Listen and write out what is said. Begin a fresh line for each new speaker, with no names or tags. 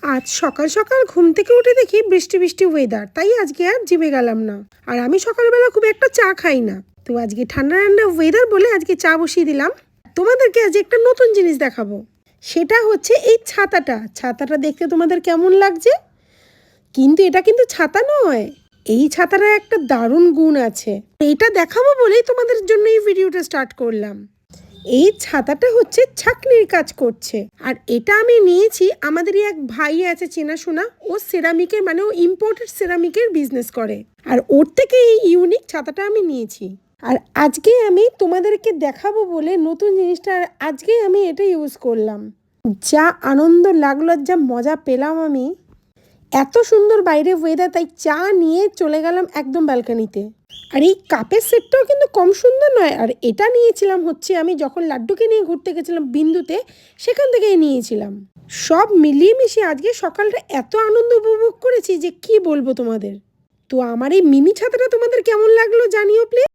আজ সকাল সকাল ঘুম থেকে উঠে দেখি বৃষ্টি বৃষ্টি ওয়েদার, তাই আজকে আর জিমে গেলাম না। আর আমি সকালবেলা খুব একটা চা খাই না, তো আজকে ঠান্ডা ঠান্ডা ওয়েদার বলে আজকে চা বসিয়ে দিলাম। তোমাদেরকে আজ একটা নতুন জিনিস দেখাবো, সেটা হচ্ছে এই ছাতাটা দেখতে তোমাদের কেমন লাগছে? কিন্তু এটা কিন্তু ছাতা নয়, এই ছাতাটা একটা দারুণ গুণ আছে, এটা দেখাবো বলেই তোমাদের জন্য এই ভিডিওটা স্টার্ট করলাম। এই ছাতাটা হচ্ছে ছাকনির কাজ করছে, আর এটা আমি নিয়েছি, আমাদেরই এক ভাই আছে চেনাশোনা, ও সেরামিকের ও ইম্পোর্টেড সেরামিকের বিজনেস করে, আর ওর থেকে এই ইউনিক ছাতাটা আমি নিয়েছি। আর আজকে আমি তোমাদেরকে দেখাবো বলে নতুন জিনিসটা আজকে আমি এটা ইউজ করলাম। যা আনন্দ লাগলো, যা মজা পেলাম আমি, এত সুন্দর বাইরে ওয়েদার, তাই চা নিয়ে চলে গেলাম একদম ব্যালকনিতে। আর এই কাপের সেটটাও কিন্তু কম সুন্দর নয়, আর এটা নিয়েছিলাম হচ্ছে আমি যখন লাড্ডুকে নিয়ে ঘুরতে গেছিলাম বিন্দুতে, সেখান থেকেই নিয়েছিলাম। সব মিলিয়ে মিশিয়ে আজকে সকালটা এত আনন্দ উপভোগ করেছি যে কি বলবো তোমাদের। তো আমার এই মিনি ছাতাটা তোমাদের কেমন লাগলো জানিও প্লিজ।